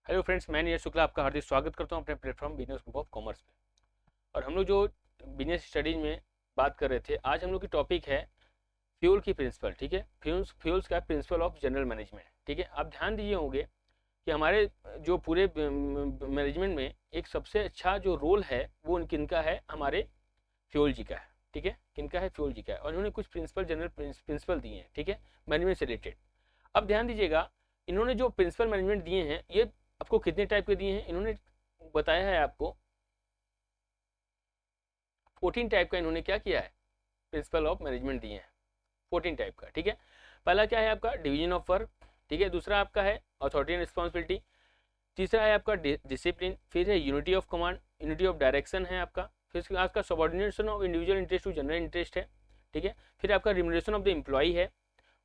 Hello friends, मैं नीरज शुक्ला आपका हार्दिक स्वागत करता हूं अपने platform business group of commerce पे। और हम लोग जो बिजनेस स्टडीज में बात कर रहे थे, आज हम लोग की टॉपिक है फ्यूल की प्रिंसिपल। ठीक है, फ्यूल्स का प्रिंसिपल ऑफ जनरल मैनेजमेंट। ठीक है, आप ध्यान दिए होंगे कि हमारे जो पूरे मैनेजमेंट में एक सबसे अच्छा जो रोल है वो किनका है, हमारे फ्यूल जी का है। ठीक है, किनका है, फ्यूल जी का है। और इन्होंने कुछ जनरल प्रिंसिपल दिए हैं। ठीक है, मैनेजमेंट से रिलेटेड। अब ध्यान दीजिएगा, इन्होंने जो प्रिंसिपल मैनेजमेंट दिए हैं ये आपको कितने टाइप के दिए हैं, इन्होंने बताया है आपको 14 टाइप का। इन्होंने क्या किया है, प्रिंसिपल ऑफ मैनेजमेंट दिए हैं 14 टाइप का। ठीक है, पहला क्या है आपका, डिवीजन ऑफ वर्क। ठीक है, दूसरा आपका है अथॉरिटी एंड रिस्पॉन्सिबिलिटी। तीसरा है आपका डिसिप्लिन। फिर है unity of command, unity of direction है आपका। फिर आपका subordination of individual interest to general interest है। ठीक है, फिर आपका रिम्यूनरेशन ऑफ द एम्प्लॉई है।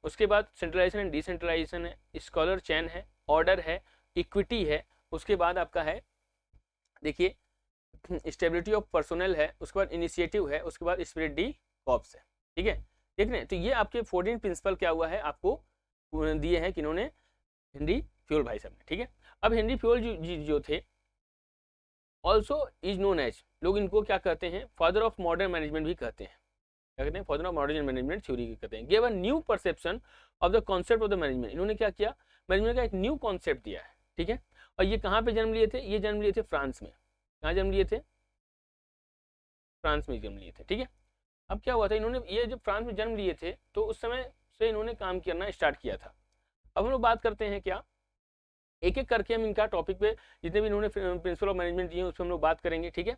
उसके बाद सेंट्रलाइजेशन एंड डिसेंट्रलाइजेशन है, स्कॉलर चैन है, ऑर्डर है, इक्विटी है। उसके बाद आपका है, देखिए, स्टेबिलिटी ऑफ पर्सोनल है। उसके बाद इनिशिएटिव है। उसके बाद स्पिरिट डी कॉर्प्स है। ठीक है, देख रहे हैं। तो ये आपके 14 प्रिंसिपल क्या हुआ है, आपको दिए हैं किन्होंने, हेनरी फ्यूल भाई साहब ने। ठीक है, अब हेनरी फ्यूल जो थे, ऑल्सो इज नोन एज, लोग इनको क्या कहते हैं, फादर ऑफ मॉडर्न मैनेजमेंट भी कहते हैं। क्या कहते हैं, father of modern management theory कहते हैं। Give a new perception of the concept of the management. इन्होंने क्या किया, मैनेजमेंट का एक न्यू कॉन्सेप्ट दिया है। ठीक है, और ये कहाँ पे जन्म लिए थे, ये जन्म लिए थे फ्रांस में। कहाँ जन्म लिए थे, फ्रांस में जन्म लिए थे। ठीक है, अब क्या हुआ था, इन्होंने ये जब फ्रांस में जन्म लिए थे तो उस समय से इन्होंने काम करना स्टार्ट किया था। अब हम लोग बात करते हैं क्या, एक एक करके हम इनका टॉपिक पे जितने भी इन्होंने प्रिंसिपल ऑफ मैनेजमेंट दिए उस पर हम लोग बात करेंगे। ठीक है,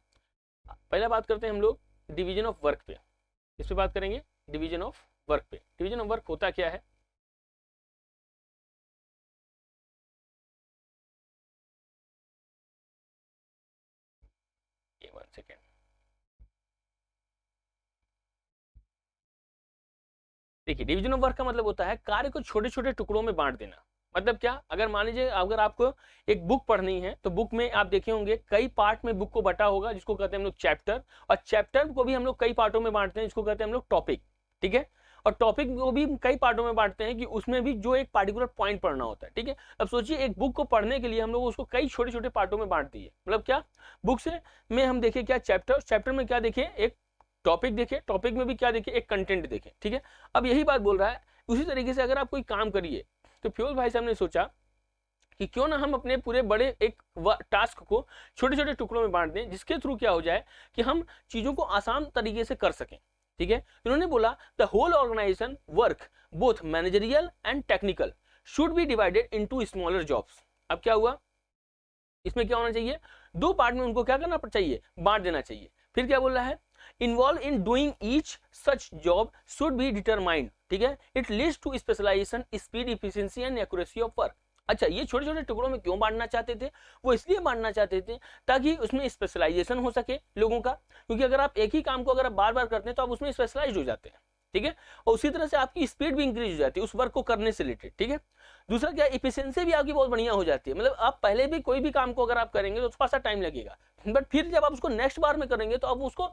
पहला बात करते हैं हम लोग डिवीजन ऑफ वर्क पे। इस पे बात करेंगे, डिवीजन ऑफ वर्क पे। डिवीजन ऑफ वर्क होता क्या है, ये 1 सेकेंड। देखिए, डिवीजन ऑफ वर्क का मतलब होता है कार्य को छोटे छोटे टुकड़ों में बांट देना। मतलब क्या, अगर मान लीजिए अगर आपको एक बुक पढ़नी है तो बुक में आप देखे होंगे कई पार्ट में बुक को बटा होगा, जिसको कहते हैं हम लोग चैप्टर। और चैप्टर को भी हम लोग कई पार्टों में बांटते हैं, जिसको कहते हैं हम लोग टॉपिक। ठीक है, और टॉपिक को भी कई पार्टों में बांटते हैं कि उसमें भी जो एक पार्टिकुलर पॉइंट पढ़ना होता है। ठीक है, अब सोचिए एक बुक को पढ़ने के लिए हम लोग उसको कई छोटे छोटे पार्टों में बांट दिए। मतलब क्या, बुक से में हम देखें क्या, चैप्टर में क्या देखें, एक टॉपिक देखें, टॉपिक में भी क्या देखें, एक कंटेंट देखें। ठीक है, अब यही बात बोल रहा है। उसी तरीके से अगर आप कोई काम करिए तो फ्यूल भाई साहब ने सोचा कि क्यों ना हम अपने पूरे बड़े एक टास्क को छोटे छोटे टुकड़ों में बांट दें, जिसके थ्रू क्या हो जाए कि हम चीजों को आसान तरीके से कर सकें। ठीक है, उन्होंने बोला the whole organization work both managerial and technical should be divided into smaller jobs. अब क्या हुआ, इसमें क्या होना चाहिए, दो पार्ट में उनको क्या करना चाहिए, बांट देना चाहिए। फिर क्या बोल रहा है, involve in doing each such job should be determined. ठीक है, it leads to specialization, speed, efficiency and accuracy of work. अच्छा, ये छोटे छोटे टुकड़ों में क्यों बांटना चाहते थे, वो इसलिए बांटना चाहते थे ताकि उसमें स्पेशलाइजेशन हो सके लोगों का। क्योंकि अगर आप एक ही काम को अगर आप बार बार करते हैं तो आप उसमें स्पेशलाइज हो जाते हैं। ठीक है, और उसी तरह से आपकी स्पीड भी इंक्रीज हो जाती है उस वर्क को करने से रिलेटेड। ठीक है, दूसरा क्या, इफिशिएंसी भी आपकी बहुत बढ़िया हो जाती है। मतलब आप पहले भी कोई भी काम को अगर आप करेंगे तो थोड़ा सा टाइम लगेगा, बट फिर जब आप उसको नेक्स्ट बार में करेंगे तो आप उसको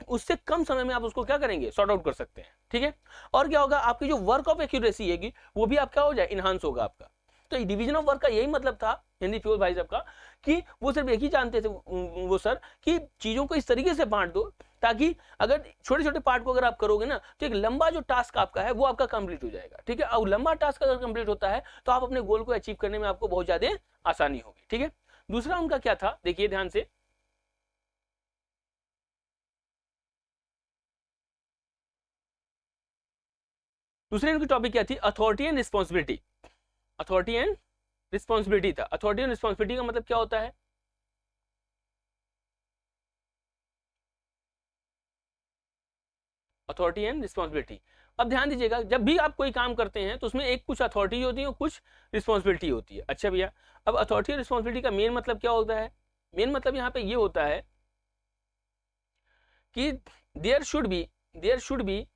उससे कम समय में आप उसको क्या करेंगे, सॉर्ट आउट कर सकते हैं। ठीक है, और क्या होगा, आपकी जो वर्क ऑफ एक्यूरेसी है वो भी आपका हो जाए, इनहांस होगा आपका। तो डिवीजन ऑफ वर्क का यही मतलब था हेनरी फ्यूल भाई साहब का, कि वो सिर्फ एक ही जानते थे वो सर, कि चीजों को इस तरीके से बांट दो ताकि अगर छोटे छोटे पार्ट को अगर आप करोगे ना तो एक लंबा जो टास्क आपका है वो आपका कंप्लीट हो जाएगा। ठीक है, और लंबा टास्क अगर कंप्लीट होता है तो आप अपने गोल को अचीव करने में आपको बहुत ज्यादा आसानी होगी। ठीक है, दूसरा उनका क्या था, देखिए ध्यान से, दूसरे उनकी टॉपिक क्या थी, authority and responsibility. Authority and responsibility था। अथॉरिटी एंड रिस्पॉन्सिबिलिटी का मतलब क्या होता है, अथॉरिटी एंड रिस्पॉन्सिबिलिटी। अब ध्यान दीजिएगा, जब भी आप कोई काम करते हैं तो उसमें एक कुछ अथॉरिटी होती है और कुछ रिस्पॉन्सिबिलिटी होती है। अच्छा भैया, अब अथॉरिटी और रिस्पॉन्सिबिलिटी का मेन मतलब क्या होता है, मेन मतलब यहाँ पे ये होता है कि देयर शुड बी,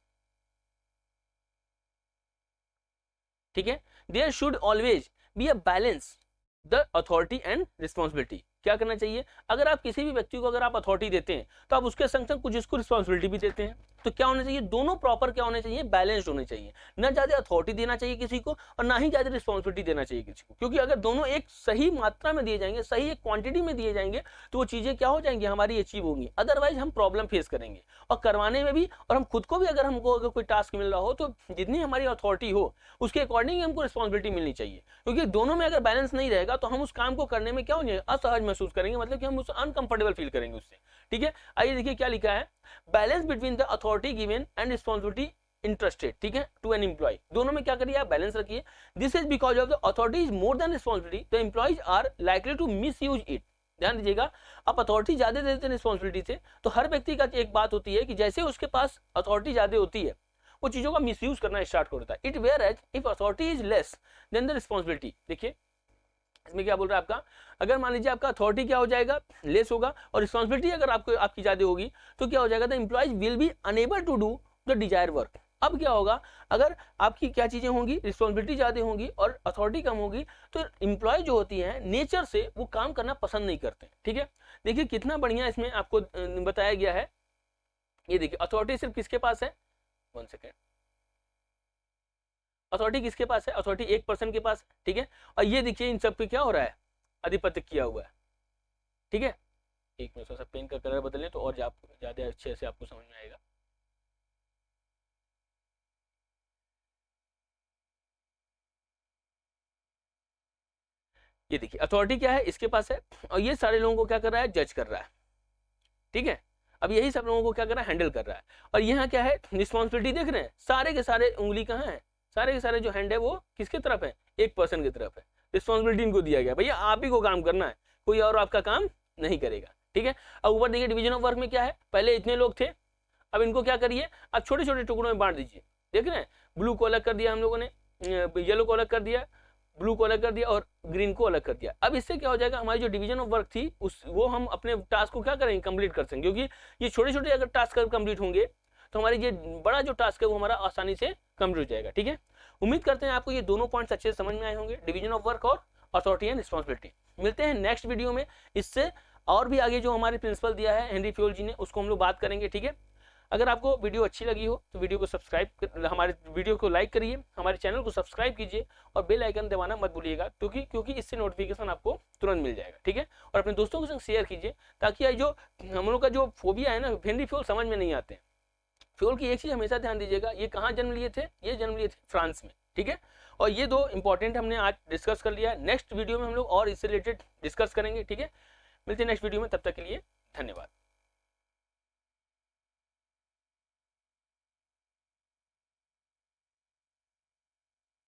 ठीक है, there should always be a balance the authority and responsibility. क्या करना चाहिए, अगर आप किसी भी व्यक्ति को अगर आप अथॉरिटी देते हैं तो आप उसके संग संग कुछ इसको रिस्पॉन्सिबिलिटी भी देते हैं। तो क्या होना चाहिए, दोनों प्रॉपर क्या होने चाहिए, बैलेंस्ड होने चाहिए। ना ज्यादा अथॉरिटी देना चाहिए किसी को और ना ही ज्यादा रिस्पॉन्सिबिलिटी देना चाहिए किसी को, क्योंकि अगर दोनों एक सही मात्रा में दिए जाएंगे, सही एक क्वांटिटी में दिए जाएंगे, तो वो चीजें क्या हो जाएंगी, हमारी अचीव होंगी। अदरवाइज हम प्रॉब्लम फेस करेंगे और करवाने में भी, और हम खुद को भी अगर हमको अगर कोई टास्क मिल रहा हो तो जितनी हमारी अथॉरिटी हो उसके अकॉर्डिंग हमको रिस्पॉन्सिबिलिटी मिलनी चाहिए, क्योंकि दोनों में अगर बैलेंस नहीं रहेगा तो हम उस काम को करने में क्या हो जाएगा, असहज महसूस करेंगे, मतलब कि हम उस अनकंफर्टेबल फील करेंगे उससे। ठीक है, आइए देखिए क्या लिखा है, balance between the authority given and responsibility interested, ठीक है, टू एन एम्प्लॉय, दोनों में क्या करिए आप बैलेंस रखिए। This is because of the authority is more than responsibility, the employees are likely to misuse it. ध्यान दीजिएगा, आप अथॉरिटी ज्यादा देते हैं रिस्पॉन्सिबिलिटी से, तो हर व्यक्ति का एक बात होती है कि जैसे उसके पास अथॉरिटी ज्यादा होती है वो चीजों का मिसयूज करना स्टार्ट कर देता है। It whereas if authority is less than the responsibility, देखिए इसमें क्या बोल रहा है आपका, अगर मान लीजिए आपका अथॉरिटी क्या हो जाएगा, लेस होगा, और रिस्पॉन्सिबिलिटी अगर आपको आपकी ज्यादा होगी तो क्या हो जाएगा, the employees will be unable to do the desire work. अब क्या होगा, अगर आपकी क्या चीजें होंगी, रिस्पॉन्सिबिलिटी ज्यादा होंगी और अथॉरिटी कम होगी, तो एम्प्लॉय जो होती है नेचर से वो काम करना पसंद नहीं करते। ठीक है, देखिए कितना बढ़िया इसमें आपको बताया गया है। ये देखिए अथॉरिटी सिर्फ किसके पास है, 1 सेकेंड, अथॉरिटी किसके पास है, अथॉरिटी एक पर्सन के पास है। ठीक है, और ये देखिए इन सब पे क्या हो रहा है, आधिपत्य किया हुआ है। ठीक है, एक मिनट थोड़ा सा पेन का कलर बदलें तो और ज्यादा अच्छे से आपको समझ में आएगा। ये देखिए अथॉरिटी क्या है, इसके पास है, और ये सारे लोगों को क्या कर रहा है, जज कर रहा है। ठीक है, अब यही सब लोगों को क्या कर रहा है, हैंडल कर रहा है। और यहाँ क्या है, रिस्पॉन्सिबिलिटी देख रहे हैं, सारे के सारे उंगली कहाँ है, सारे के सारे जो हैंड है वो किसकी तरफ है, एक पर्सन की तरफ है। रिस्पॉन्सिबिलिटी इनको दिया गया, भैया आप ही को काम करना है, कोई और आपका काम नहीं करेगा। ठीक है, अब ऊपर देखिए डिवीजन ऑफ वर्क में क्या है, पहले इतने लोग थे, अब इनको क्या करिए, अब छोटे छोटे टुकड़ों में बांट दीजिए। देख रहे हैं, ब्लू को अलग कर दिया हम लोगों ने, येलो को अलग कर दिया, ब्लू को अलग कर दिया और ग्रीन को अलग कर दिया। अब इससे क्या हो जाएगा, हमारी जो डिवीजन ऑफ वर्क थी उस वो हम अपने टास्क को क्या करेंगे, कंप्लीट कर सकेंगे, क्योंकि ये छोटे छोटे अगर टास्क कंप्लीट होंगे तो हमारी ये बड़ा जो टास्क है वो हमारा आसानी से कंप्लीट हो जाएगा। ठीक है, उम्मीद करते हैं आपको ये दोनों पॉइंट्स अच्छे से समझ में आए होंगे, डिवीजन ऑफ वर्क और अथॉरिटी एंड रिस्पॉन्सिबिलिटी। मिलते हैं नेक्स्ट वीडियो में, इससे और भी आगे जो हमारे प्रिंसिपल दिया है हेनरी फ्योल जी ने उसको हम लोग बात करेंगे। ठीक है, अगर आपको वीडियो अच्छी लगी हो तो वीडियो को हमारे वीडियो को लाइक करिए, हमारे चैनल को सब्सक्राइब कीजिए और बेल आइकन दबाना मत भूलिएगा, क्योंकि इससे नोटिफिकेशन आपको तुरंत मिल जाएगा। ठीक है, और अपने दोस्तों के संग शेयर कीजिए, ताकि ये जो हम लोग का जो फोबिया है ना, हेनरी फ्योल समझ में नहीं आते हैं। फ्योल की एक चीज हमेशा ध्यान दीजिएगा, ये कहाँ जन्म लिए थे, ये जन्म लिए थे फ्रांस में। ठीक है, और ये दो इंपॉर्टेंट हमने आज डिस्कस कर लिया है। नेक्स्ट वीडियो में हम लोग और इससे रिलेटेड डिस्कस करेंगे। ठीक है, मिलते हैं नेक्स्ट वीडियो में, तब तक के लिए धन्यवाद।